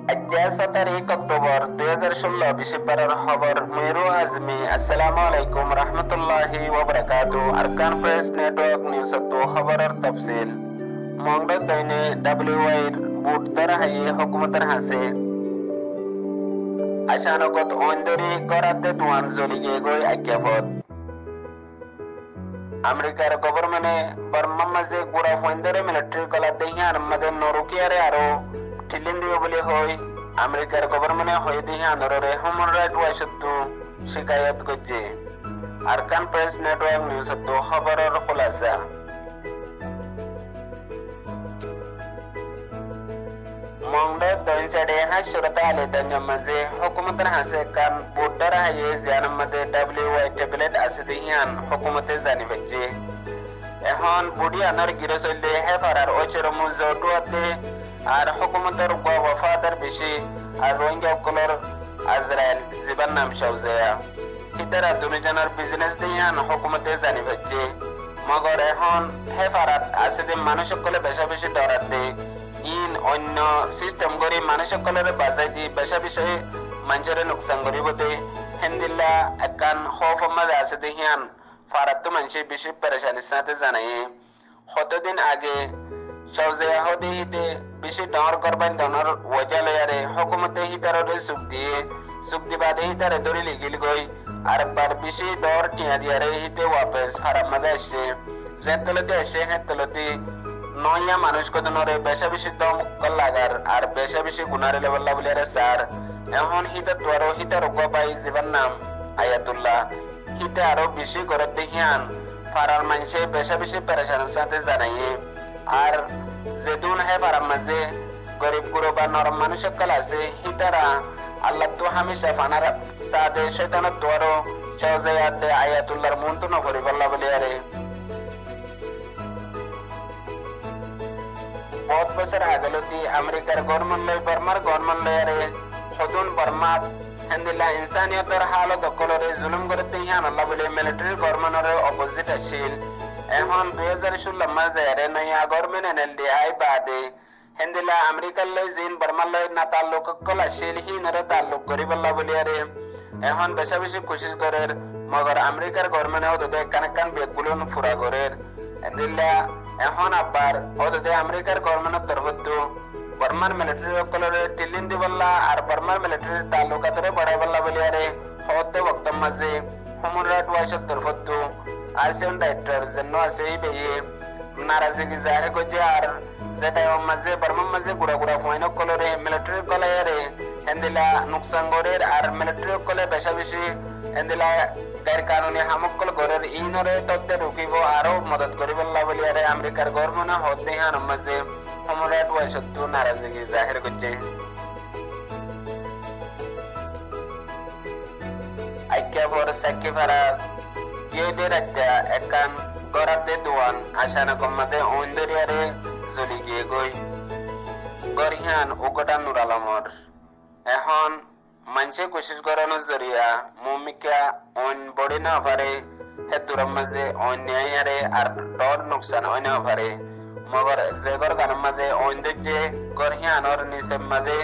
आज 17 अक्टोबर 2016 बिशेबार खबर मेरू आजमी अस्सलाम वालेकुम रहमतुल्लाहि व बरकातुहू अरकान प्रेस नेटवर्क न्यूज तो खबर और तफसील मोंगडक दैने डब्ल्यूआई बुट दर है हुकूमत हासे अचानकत ओंदरी कराते दुआन जोलिगे गोय आज्ञापत अमेरिकार गवर्नमेंट बर्मा मजे गुरा फोंदरे मिलिट्री कला देहियान मदे नोरुकियारे आरो टिलिंदी बोले होय अमेरिकार गवर्नमेंट होय देहियान रे ह्यूमन राइट वाशतु शिकायत गजे अरकान प्रेस नेटवर्क न्यूज तो खबर और खुलासा मोंगडे दोनशेडे हा शुरता आले त्यांच्या मजे हुकूमत हासे कान बोटर आहे ज्यानमध्ये डब्ल्यूआई टॅबलेट असे देहियान हुकूमत जानी बच्चे एहन बुडी अनर गिरसले हे फरार ओचर मुजोटो अते आर हुकूमतर को वफादार बिशी आर रोंगा कलर इजराइल जिबन नाम शौजया इतर दुनियानर बिजनेस देहियान हुकूमत जानी बच्चे मगर एहन हे फरार असे दे मानुष कले बेशा बेशी डराते इन अन्य सिस्टम गरी मानसिकलरे बाजायती बेशा विषय मंजरे नुकसान गरी होते हिंदिला एकान खौफ मद आसे देहियान फारत मनशे बिशी परेशानी साथे जानाये खतो दिन आगे शौजे होदे हिते बिशी डर करबान डनर वजाल यारे हुकूमत ही तरह सुख दी बादे ही तरह दोरी लिगिल गई आर बार बिशी डर टिया दियारे हिते वापस फारत मद आसे जेतलते आसे हेतलते नया मानुष को दोनों रे बेशा बिशी दम कल्लागार आर बेशा बिशी गुनारे लेवल लाबले रे सार एहन हिता त्वरो हिता रोको पाई जीवन नाम आयतुल्लाह हिता आरो बिशी करत देहियान फारार मनशे बेशा बिशी परेशान साथे जानाये आर जेदुन है फारार मजे गरीब गुरबा नरम मानुष कला से हितारा अल्लाह तो हमेशा फानार सादे शैतान त्वरो चौजयात दे आयतुल्लाह मुंतु न फरी बल्ला बले रे बहुत बছর আগলতি আমেরিকার গভর্নমেন্ট বর্মার গভর্নমেন্ট রে খদুন বর্মা হিন্দিলা ইনসানিয়তের হালত কলরে জুলুম করতে ইয়ান আল্লাহ বলে মিলিটারি গভর্নমেন্টের অপোজিট আছিল এখন 2016 মাঝে রে নয়া গভর্নমেন্ট এনএলডিআই বাদে হিন্দিলা আমেরিকার লই জিন বর্মার লই না তাল্লুক কল আছিল হি নরে তাল্লুক করি বল্লা বলে রে এখন বেশি বেশি কোশিশ করে মগর আমেরিকার গভর্নমেন্ট ওদের কানকান বেগুলন ফুরা করে হিন্দিলা এখন আবার ওদের আমেরিকার গভর্নমেন্ট তরফতো বর্মার মিলিটারি কলরে টিলিন দিবল্লা আর বর্মার মিলিটারি তালুকাতরে বড়াই বল্লা বলিয়ারে হতে ওয়াক্ত মাঝে হুমান রাইট ওয়াচের তরফতো আরসিএন ডাইরেক্টর জন্য আছে এই বেয়ে নারাজগি জাহির করছে আর যেটা মাঝে বর্মার মাঝে গুড়া গুড়া ফাইন কলরে মিলিটারি কলায়ারে হেন্দিলা নুকসান গরের আর মিলিটারি কলে বেশা বেশি হেন্দিলা गैर कानूनी हामुक्कल गरेर इनरे तत्ते रुकिबो आरो मदद करिबल्ला बलियारे अमेरिकार गवर्नमेंट होते हैं नमजे ह्यूमन राइट वाचतु नाराजगी जाहिर करছে आइक्यावर साकीफारा येदे राज्या एकान गराते दुआन आशाना कमते ओंदरियारे जलिगे गई गरहियान उगटा नुरालामर এখন मानसे कोशिश करानो जरिया मुमिका ओन बड़ी ना पारे हे दुरम मजे ओन न्यायारे आर डर नुकसान ओन पारे मगर जेगर गान मजे ओन दजे करहियान और निसे मजे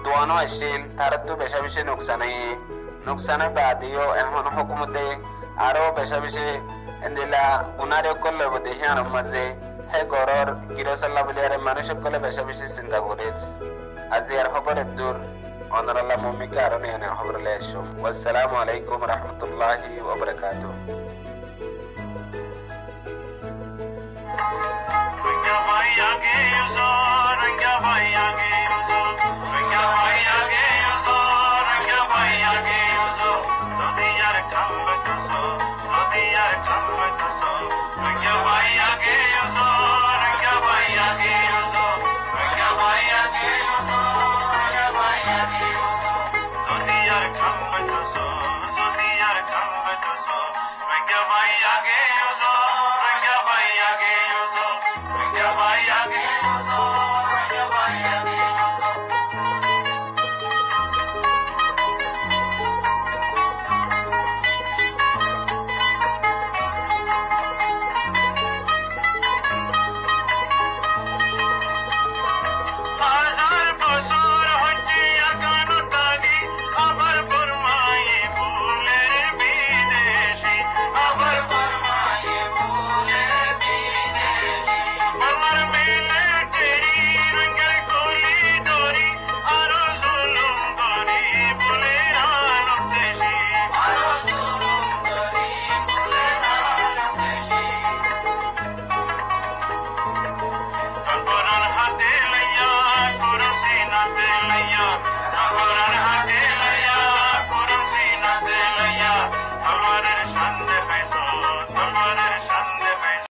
दुआनो अशिल तारतु बेशा बिशे नुकसान बादियो एहन हुकुमते आरो बेशा बिशे इंदिला उनारे कोल्ले बदे हियान मजे हे गरर गिरसल्ला बलियारे मानुष कोल्ले बेशा बिशे चिंता करे आजियार खबर दूर ऑनर अल्लाह मुमिका आरोने ने खबर ले शुम वस्सलामु अलैकुम रहमतुल्लाहि व बरकातुहू दुनिया भाई आगे